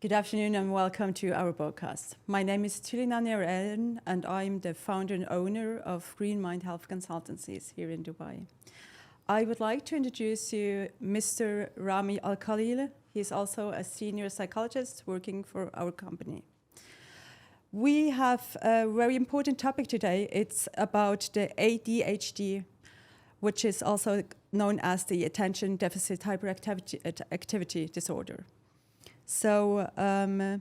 Good afternoon and welcome to our podcast. My name is Tulina Eren and I'm the founder and owner of Green Mind Health Consultancies here in Dubai. I would like to introduce you Mr. Rami Al-Khalil. He's also a senior psychologist working for our company. We have a very important topic today. It's about the ADHD, which is also known as the Attention Deficit Hyperactivity Disorder. So, Mr.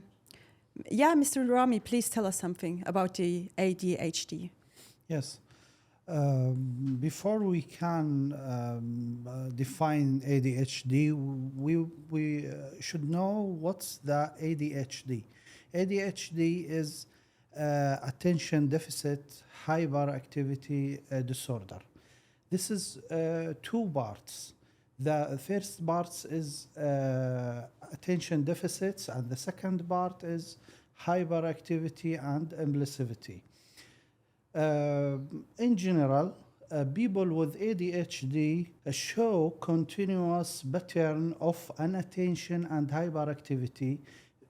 Rami, please tell us something about the ADHD. Yes. Before we can define ADHD, we should know what's the ADHD. ADHD is Attention Deficit Hyperactivity Disorder. This is two parts. The first part is attention deficits, and the second part is hyperactivity and impulsivity. In general, people with ADHD show continuous pattern of inattention and hyperactivity,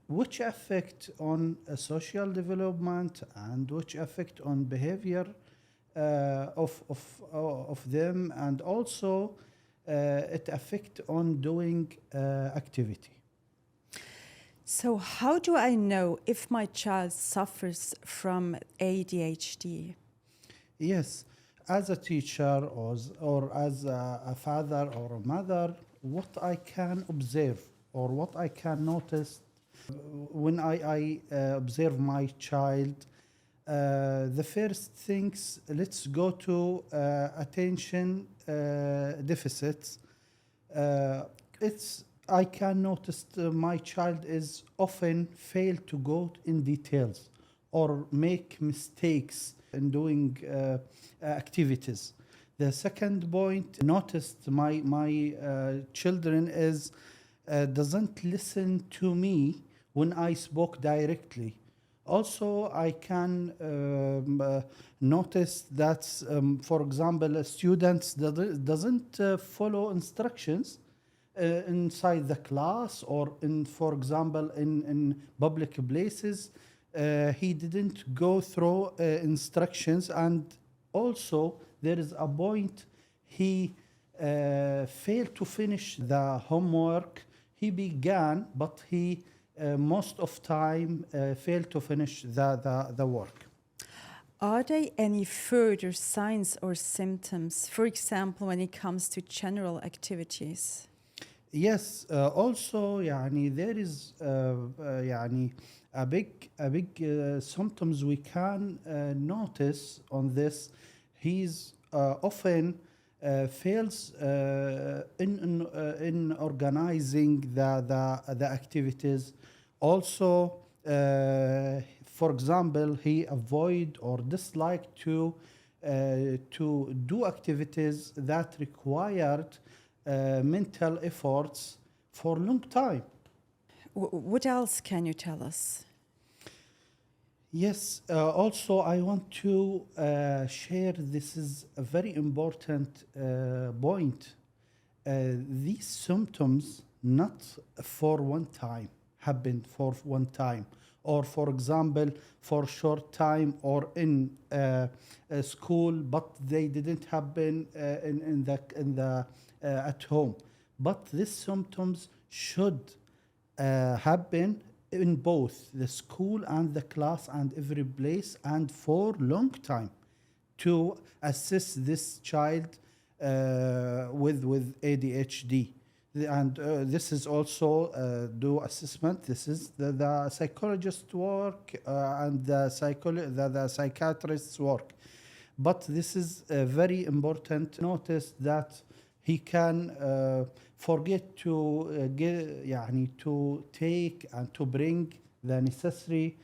which affect on social development and which affect on behavior of them, and also it affect on doing activity. So how do I know if my child suffers from ADHD? Yes, as a teacher or as a father or a mother, what I can observe or what I can notice when I observe my child, the first things, let's go to attention deficits. I can notice my child is often fail to go in details or make mistakes in doing activities. The second point noticed my children is doesn't listen to me when I spoke directly. Also, I can notice that, for example, students doesn't follow instructions inside the class or, for example, in public places. He didn't go through instructions, and also there is a point he failed to finish the homework. He began, but he most of time fail to finish the work. Are there any further signs or symptoms, for example, when it comes to general activities? Yes, also there is a big symptoms we can notice on this. He's often fails in organizing the activities. Also, for example, he avoid or dislike to do activities that required mental efforts for a long time. What else can you tell us? Yes, also I want to share, this is a very important point. These symptoms not for one time, happen for one time, or for example, for short time or in school, but they didn't happen in the at home. But these symptoms should happen in both the school and the class and every place and for long time to assess this child with ADHD. And this is also do assessment. This is the psychologist work and the psychiatrist's work. But this is very important to notice that he can forget to to take and to bring the necessary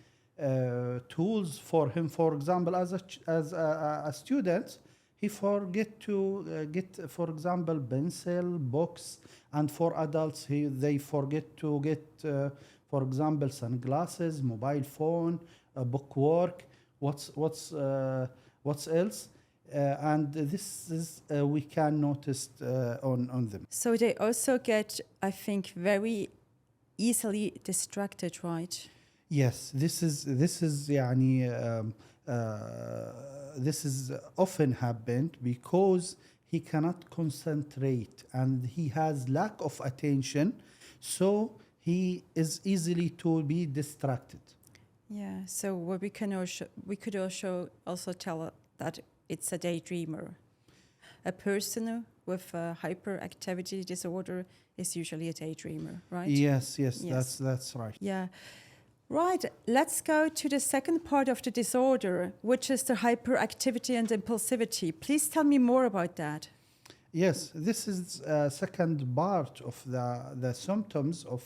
tools for him. For example, as a student, he forget to get, for example, pencil, books, and for adults, they forget to get, for example, sunglasses, mobile phone, bookwork. What's else? And this is we can notice on them. So they also get, I think, very easily distracted, right? Yes, this is يعني this is often happened because he cannot concentrate and he has lack of attention, so he is easily to be distracted. Yeah. So what we could also tell that it's a daydreamer. A person with a hyperactivity disorder is usually a daydreamer, right? Yes, yes, Yes. that's right. Yeah. Right. Let's go to the second part of the disorder, which is the hyperactivity and impulsivity. Please tell me more about that. Yes, this is second part of the symptoms of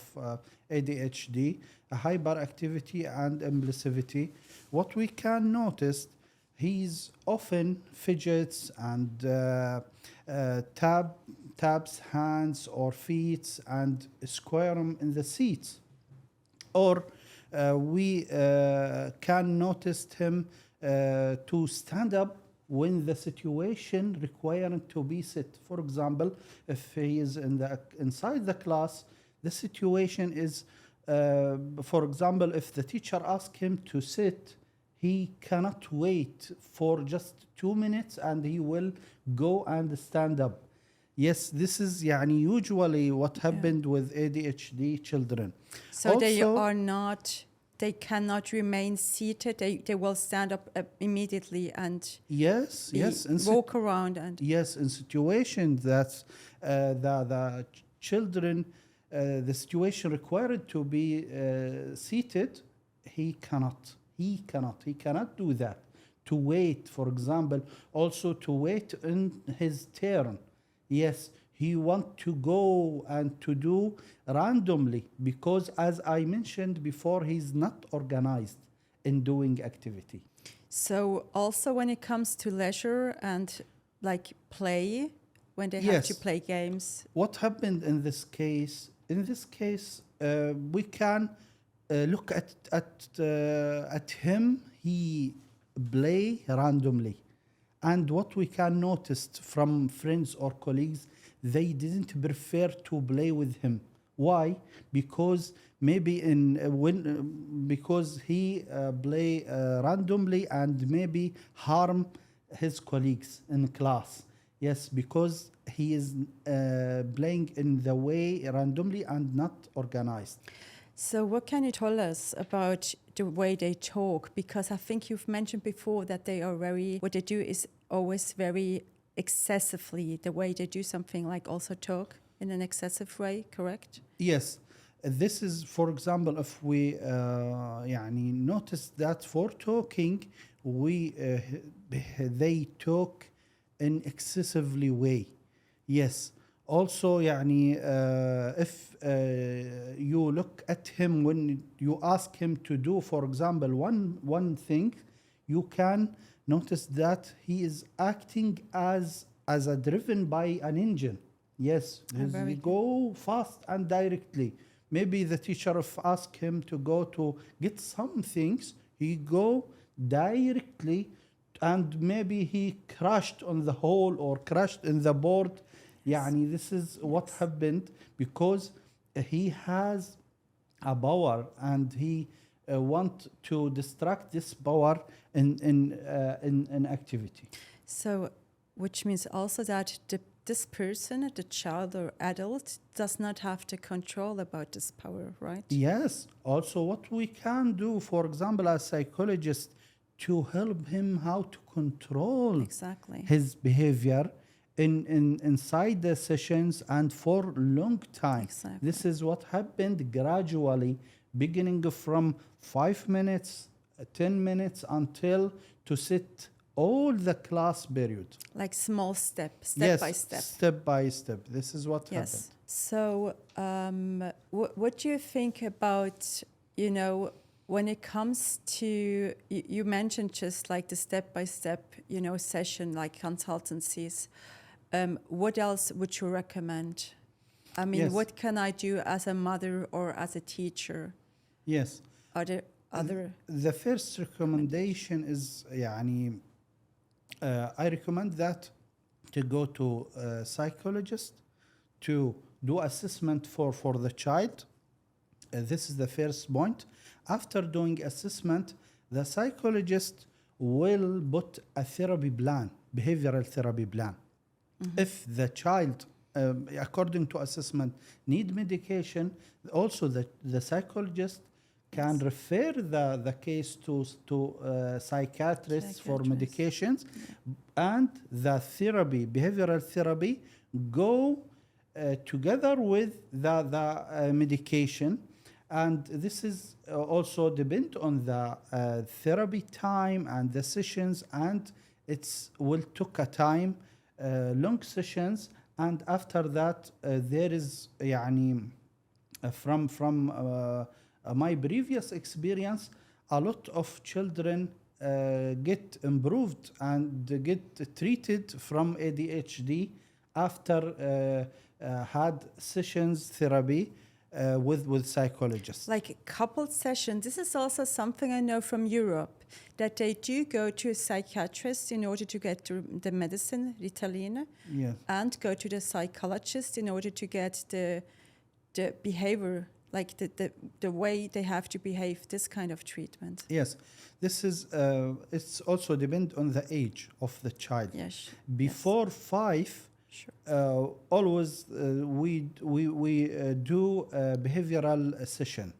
ADHD, hyperactivity and impulsivity. What we can notice, he's often fidgets and taps hands or feet and squirm in the seats. Or we can notice him to stand up when the situation requiring to be sit. For example, if he is inside the class, the situation is, for example, if the teacher asks him to sit, he cannot wait for just 2 minutes and he will go and stand up. Yes, this is يعني usually what happened with ADHD children. So they cannot remain seated. They will stand up immediately and walk around. And yes, in situations that the children, the situation required to be seated, he cannot do that. To wait, for example, also to wait in his turn. Yes, he want to go and to do randomly because, as I mentioned before, he's not organized in doing activity. So also when it comes to leisure and like play, when they have to play games. What happened in this case? In this case, we can look at him. He play randomly. And what we can notice from friends or colleagues, they didn't prefer to play with him. Why? Because maybe because he play randomly and maybe harm his colleagues in class. Yes, because he is playing in the way randomly and not organized. So what can you tell us about the way they talk? Because I think you've mentioned before that what they do is always very excessively, the way they do something, like also talk in an excessive way, correct? Yes. This is, for example, if we يعني notice that for talking, they talk in excessively way. Yes. Also, يعني, if you look at him when you ask him to do, for example, one thing, you can notice that he is acting as a driven by an engine. Yes, he go fast and directly. Maybe the teacher ask him to go to get some things, he go directly, and maybe he crashed on the hole or crashed in the board. يعني this is what happened because he has a power and he want to distract this power in activity. So, which means also that this person, the child or adult, does not have the control about this power, right? Yes. Also, what we can do, for example, as psychologists, to help him how to control his behavior inside the sessions and for long time. Exactly. This is what happened gradually, beginning from 5 minutes, 10 minutes until to sit all the class period. Like small step by step. Step by step. This is what happened. So what do you think about, when it comes to, you mentioned just like the step-by-step, session, like consultancies. What else would you recommend? I mean, what can I do as a mother or as a teacher? Yes. Are there other? The first recommendation is, يعني, I recommend that to go to a psychologist to do assessment for the child. This is the first point. After doing assessment, the psychologist will put a therapy plan, behavioral therapy plan. If the child, according to assessment, need medication, also the psychologist can refer the case to psychiatrists for medications, and the therapy, behavioral therapy, go together with the medication. And this is also depend on the therapy time and the sessions, and it's will took a time, long sessions. And after that there is يعني from my previous experience, a lot of children get improved and get treated from ADHD after had sessions therapy with psychologists. Like a couple sessions. This is also something I know from Europe, that they do go to a psychiatrist in order to get the medicine, Ritalin, Yes. and go to the psychologist in order to get the behavior, like the way they have to behave, this kind of treatment. Yes, this is it's also depend on the age of the child. Yes. Before 5, Sure. always we do a behavioral session,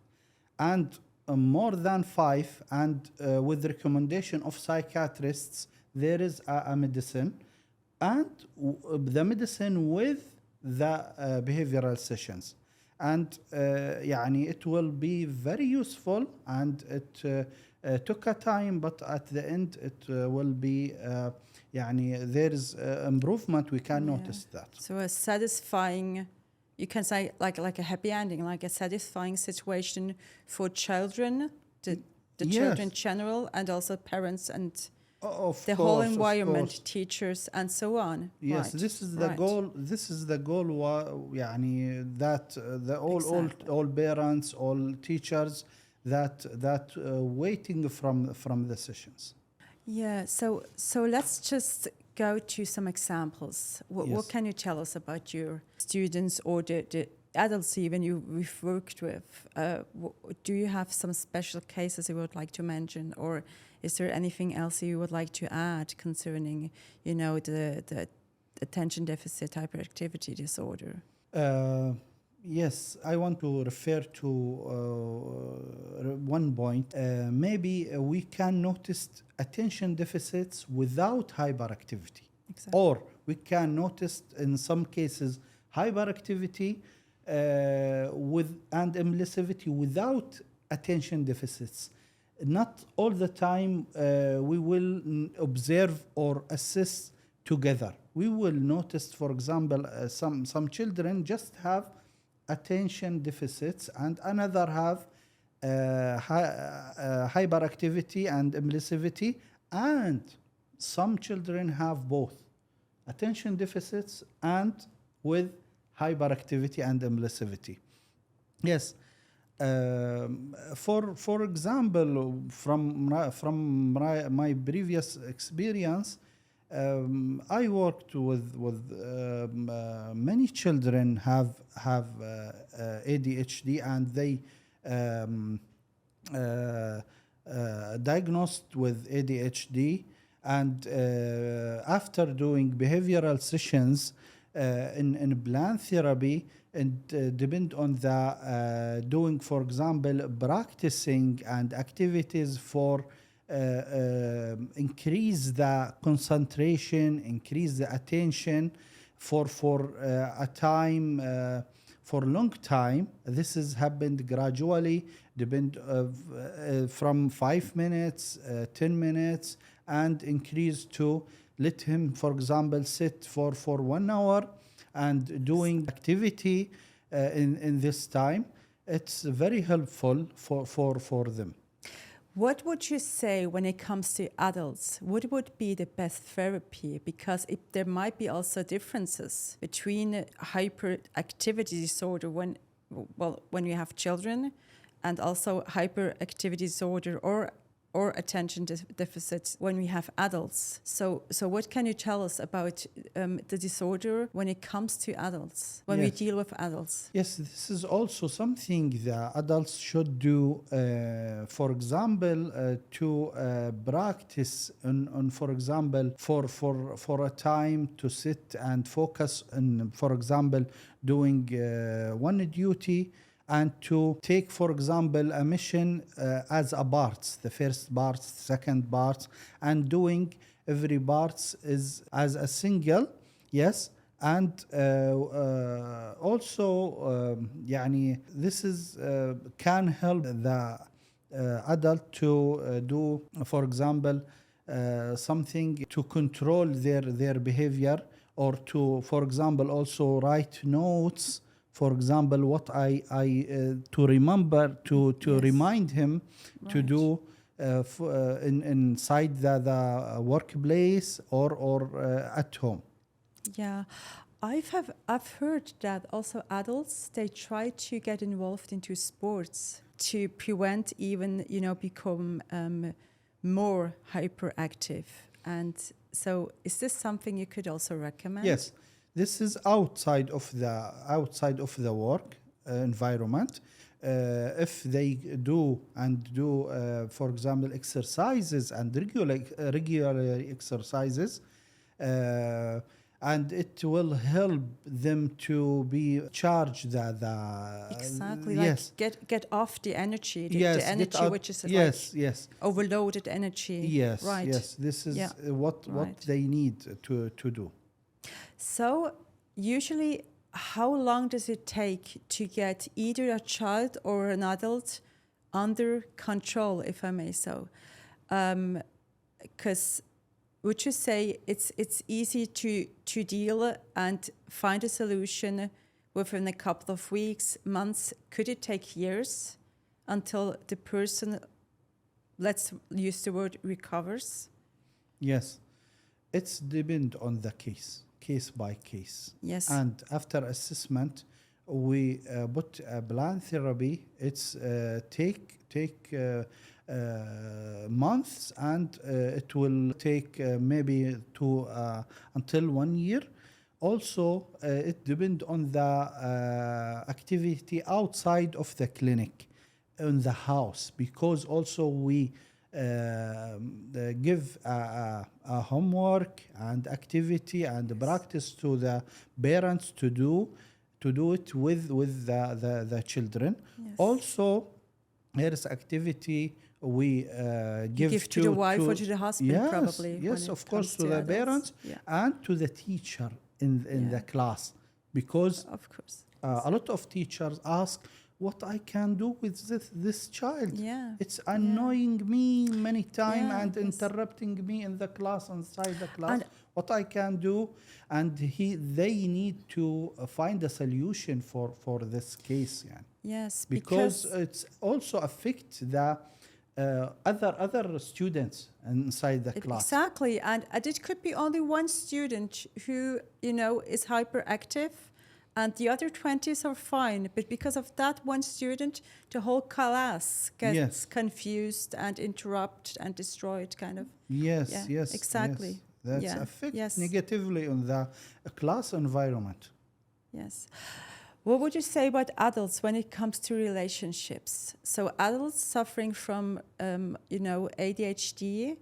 and more than 5, and with recommendation of psychiatrists, there is a medicine, and the medicine with the behavioral sessions. And يعني it will be very useful, and it took a time, but at the end it will be يعني there is improvement. We can notice that. So a satisfying, you can say like a happy ending, like a satisfying situation for children, the Yes. children in general, and also parents and Of the course, whole of environment, course. teachers and so on. Yes, Right. this is the Right. goal. This is the goal. يعني that the Exactly. all parents, all teachers, that waiting from the sessions. Yeah, so let's just go to some examples. What Yes. can you tell us about your students or the adults even we've worked with? Do you have some special cases you would like to mention, or is there anything else you would like to add concerning, the attention deficit hyperactivity disorder? Yes, I want to refer to one point. Maybe we can notice attention deficits without hyperactivity. Exactly. Or we can notice in some cases hyperactivity with and impulsivity without attention deficits. Not all the time we will observe or assess together. We will notice, for example, some children just have attention deficits, and another have hyperactivity and impulsivity, and some children have both attention deficits and with hyperactivity and impulsivity. Yes. For example, from my previous experience, I worked with many children have ADHD, and they diagnosed with ADHD, and after doing behavioral sessions in plan therapy, and depend on the doing, for example, practicing and activities for increase the concentration, increase the attention for a time, for long time. This has happened gradually, depend from 5 minutes, 10 minutes, and increase to let him, for example, sit for 1 hour and doing activity in this time. It's very helpful for them. What would you say when it comes to adults? What would be the best therapy? Because there might be also differences between hyperactivity disorder when you have children, and also hyperactivity disorder or or attention deficits when we have adults. So what can you tell us about the disorder when it comes to adults, when we Yes. deal with adults? Yes, this is also something that adults should do. For example, to practice on, for example, for a time to sit and focus on, for example, doing one duty, and to take, for example, a mission as a parts, the first parts, second parts, and doing every parts is as a single, yes. And also, يعني this is can help the adult to do, for example, something to control their behavior, or to, for example, also write notes. For example, what I to remember, to Yes. remind him to Right. do inside the workplace or at home. Yeah, I've heard that also adults, they try to get involved into sports to prevent even become more hyperactive. And so, is this something you could also recommend? Yes, this is outside of the work environment. If they do for example, exercises and regular exercises, and it will help them to be charged Exactly. yes. Like get off the energy, Yes, the get energy out- which is yes, like yes, overloaded energy. yes, Right. yes. This is Yeah. what Right. they need to do. So usually, how long does it take to get either a child or an adult under control, if I may so? Because would you say it's easy to deal and find a solution within a couple of weeks, months? Could it take years until the person, let's use the word, recovers? Yes, it's depend on the case by case. Yes. And after assessment, we put a plan therapy. It's take months, and it will take maybe until 1 year. Also, it depends on the activity outside of the clinic, in the house, because also we give a homework and activity and practice to the parents to do it with the children. Yes. Also, there is activity we give to the wife or to the husband, yes, probably. yes, when of it course, comes to the adults. parents Yeah. and to the teacher in Yeah. the class, because Of course. a lot of teachers ask what I can do with this child. Yeah. It's annoying me many times Yeah, and yes. interrupting me in the class, inside the class. And- what I can do, and they need to find a solution for this case, yeah. Yes, Because it's also affect the other students inside the class. Exactly, and it could be only one student who is hyperactive, and the other 20s are fine. But because of that one student, the whole class gets Yes. confused and interrupted and destroyed, kind of. Yes, Yeah, yes, exactly. yes. That's Yeah, affect yes. negatively on the class environment. Yes. What would you say about adults when it comes to relationships? So adults suffering from, ADHD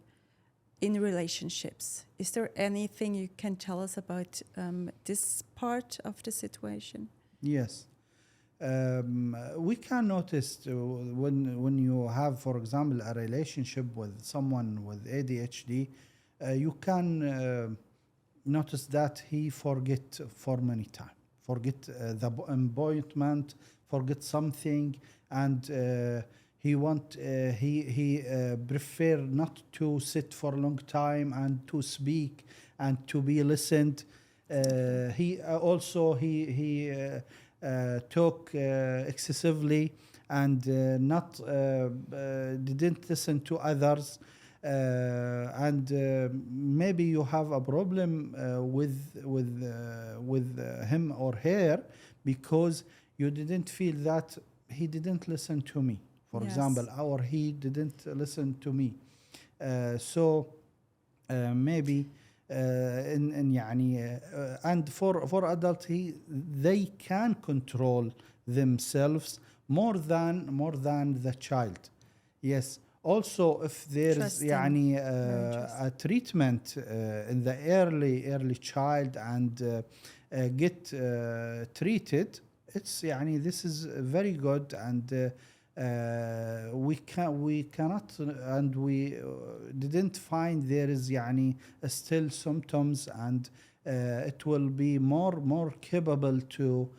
in relationships. Is there anything you can tell us about this part of the situation? Yes. We can notice when you have, for example, a relationship with someone with ADHD, you can notice that he forget for many times. Forget the appointment, forget something, and he prefer not to sit for a long time and to speak and to be listened. He talk excessively and not didn't listen to others. And maybe you have a problem with him or her, because you didn't feel that he didn't listen to me. For Yes. example, or he didn't listen to me. So maybe in يعني and for adult they can control themselves more than the child. Yes. Also, if there's Interesting. يعني Very interesting. a treatment in the early child and get treated, it's يعني this is very good, and we cannot and we didn't find there is يعني still symptoms, and it will be more capable to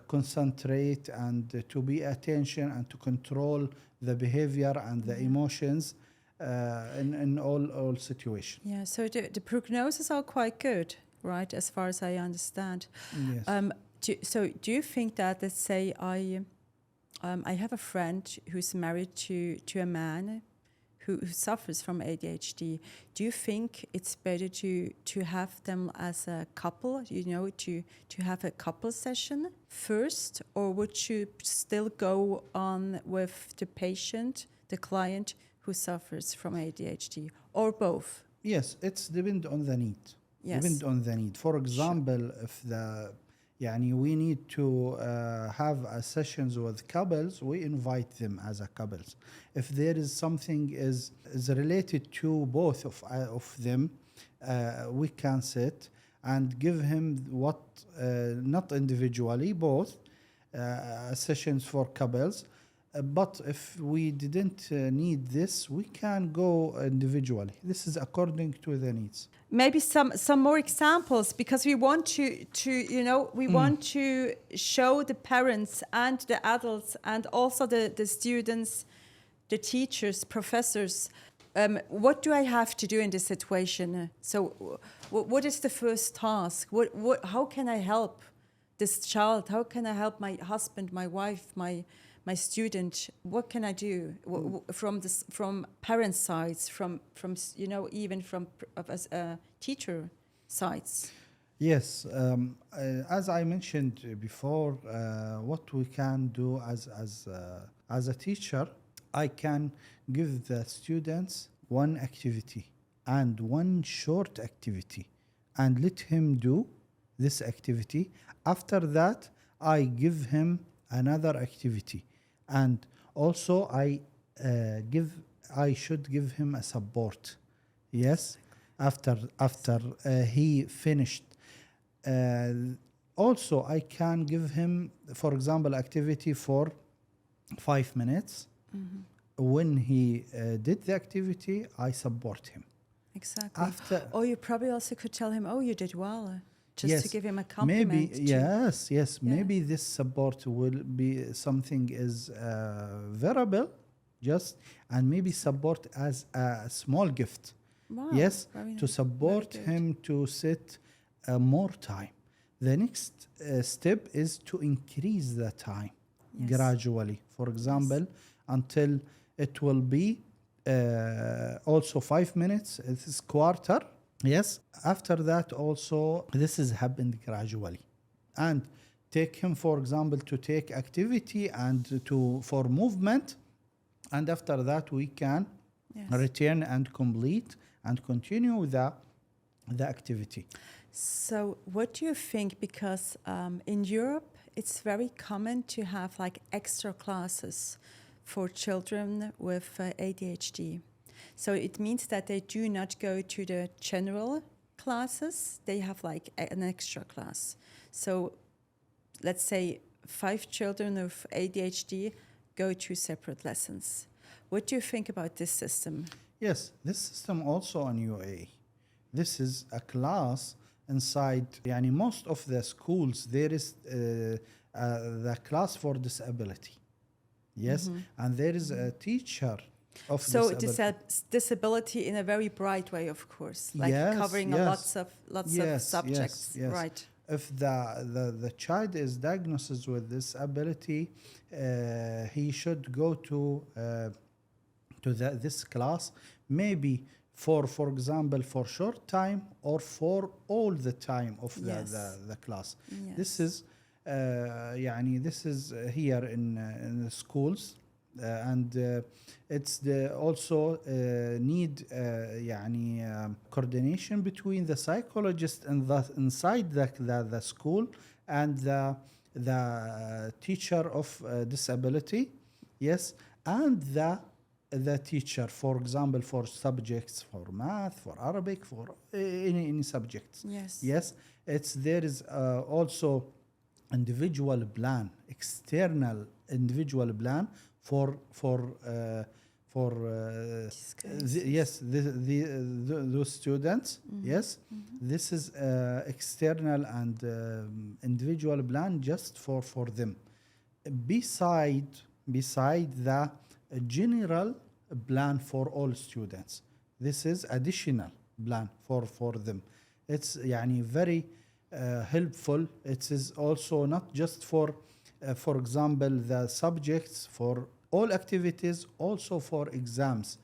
concentrate and to be attention and to control the behavior and the emotions in all situations. Yeah, so the prognosis are quite good, right, as far as I understand. Yes. Do you think that, let's say, I have a friend who's married to a man who suffers from ADHD. Do you think it's better to have them as a couple, to have a couple session first, or would you still go on with the patient, the client who suffers from ADHD, or both? Yes, it's depend on the need. Yes. Depend on the need. For example, if we need to have sessions with couples, we invite them as a couples. If there is something is related to both of them, we can sit and give him what not individually, both sessions for couples. But if we didn't need this, we can go individually. This is according to the needs. Maybe some more examples, because we want to want to show the parents and the adults and also the students, the teachers, professors, what do I have to do in this situation? So what is the first task? How can I help this child? How can I help my husband, my wife, my student? What can I do from parents' sides, from even from teacher sides? Yes, as I mentioned before, what we can do as a teacher, I can give the students one activity and one short activity, and let him do this activity. After that, I give him another activity, and also I should give him a support. Yes, after he finished. Also, I can give him, for example, activity for 5 minutes. Mm-hmm. When he did the activity, I support him. Exactly. After, or you probably also could tell him, "Oh, you did well." Just yes, to give him a compliment. Maybe yes. Yeah. Maybe this support will be something is variable, just, and maybe support as a small gift. Wow, yes, very to nice. support Very good. him to sit more time. The next step is to increase the time Yes. gradually. For example, until it will be also 5 minutes. This is quarter. Yes. After that, also this is happened gradually, and take him, for example, to take activity and for movement, and after that we can Yes. return and complete and continue the activity. So what do you think? Because in Europe, it's very common to have like extra classes for children with ADHD. So it means that they do not go to the general classes. They have like an extra class. So let's say 5 children with ADHD go to separate lessons. What do you think about this system? Yes, this system also in UAE. This is a class inside, yani most of the schools, there is the class for disability. Yes, and there is a teacher of So disability. disability in a very bright way, of course, like Yes, covering yes. lots Yes, of subjects, yes. right? If the child is diagnosed with disability, he should go to this class, maybe for example, for short time or for all the time of the class. Yes. This is this is here in the schools. and it's the also need يعني coordination between the psychologist and the inside the school and the teacher of disability, yes, and the teacher, for example, for subjects, for math, for Arabic, for any subjects. Yes. Yes, there is also individual plan, external individual plan for those students. Yes, this is external and individual plan just for them. Beside the general plan for all students, this is additional plan for them. It's يعني very helpful. It is also not just for example, the subjects, for all activities, also for exams.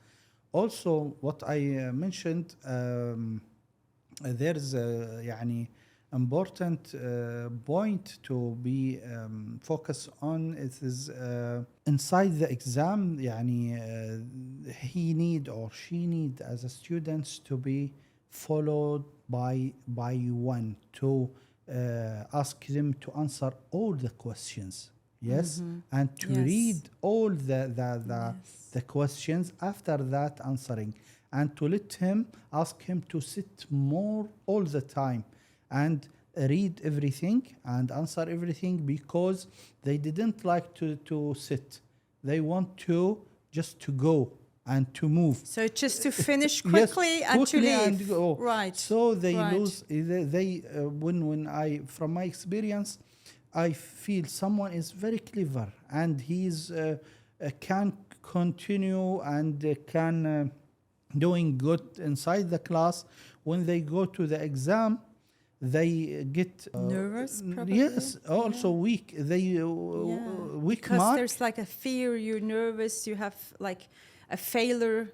Also, what I mentioned, there's يعني important point to be focused on. It is inside the exam يعني he need or she need as a students to be followed by one to ask them to answer all the questions, yes, and to read all the questions after that answering, and to ask him to sit more all the time and read everything and answer everything, because they didn't like to sit. They want to just to go and to move. So just to finish quickly, yes, and quickly to leave. And go. Right. So they right. lose. They when I, from my experience, I feel someone is very clever and he's can continue and can doing good inside the class. When they go to the exam, they get nervous, probably. Yes, also weak. They weak because mark. There's like a fear. You're nervous. You have like a fear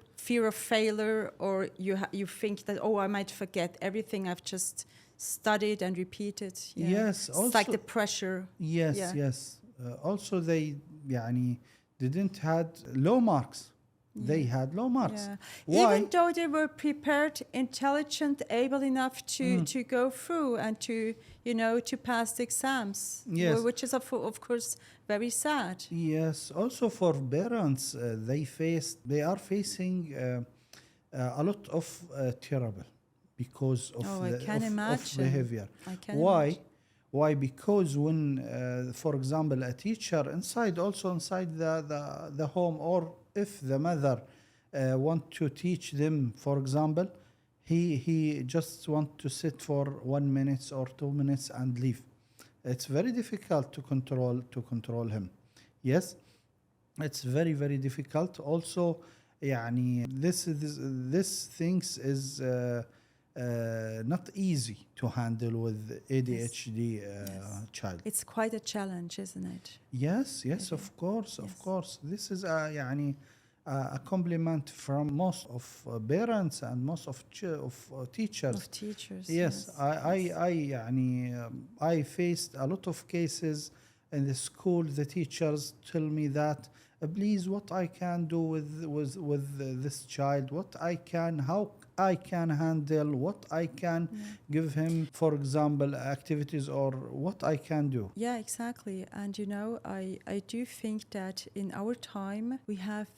of failure, or you think that, oh, I might forget everything I've just studied and repeated. Yes, it's like the pressure. Yes. Also, they didn't had low marks. They had low marks. Why? Even though they were prepared, intelligent, able enough to go through and to pass the exams. Yes. Which is of course very sad. Yes. Also for parents, they are facing a lot of trouble because of of behavior. I can Why? Imagine. Why? Because when, for example, a teacher inside the home, or if the mother want to teach them, for example, he just want to sit for 1 minute or 2 minutes and leave. It's very difficult to control him. Yes, it's very, very difficult. Also, this things is not easy to handle with ADHD child. It's quite a challenge, isn't it? Yes, of course. This is a compliment from most of parents and most of teachers. Of teachers. Yes. I faced a lot of cases in the school. The teachers tell me that, please, what I can do with this child, how I can handle, what I can give him, for example, activities, or what I can do. Yeah, exactly. And I do think that in our time we have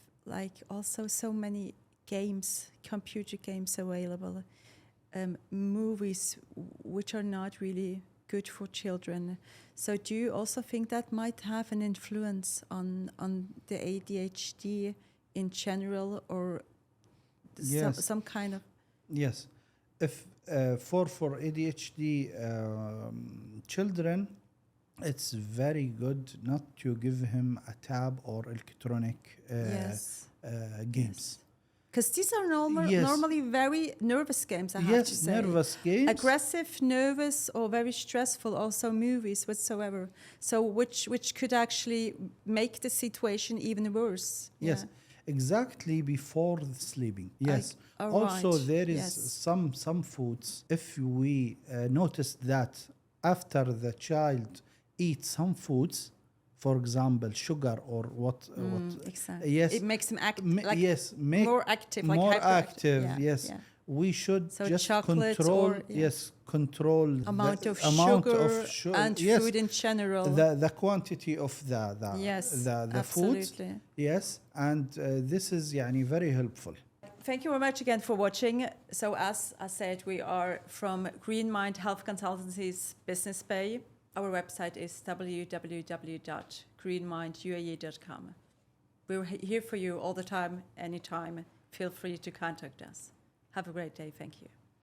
also so many games, computer games available, movies which are not really good for children. So do you also think that might have an influence on the ADHD in general, or some kind of? Yes. If for ADHD children, it's very good not to give him a tab or electronic games. Because these are normally very nervous games, I have to say. Yes, nervous games. Aggressive, nervous, or very stressful, also movies whatsoever. So which could actually make the situation even worse. Yes, exactly before sleeping. Yes. Also, right. there is some foods. If we notice that after the child eats some foods, for example, sugar or what. Exactly. Yes. It makes them act Yes, make more active, like more hyperactive. active. Yeah, Yes. yeah. We should So just chocolates control. or, yeah. Yes, control Amount the of amount sugar of sugar and yes, food in general. the quantity of Yes, the foods. absolutely. Yes, and this is يعني very helpful. Thank you very much again for watching. So as I said, we are from Green Mind Health Consultancies Business Bay. Our website is www.greenminduae.com. We're here for you all the time, anytime. Feel free to contact us. Have a great day. Thank you.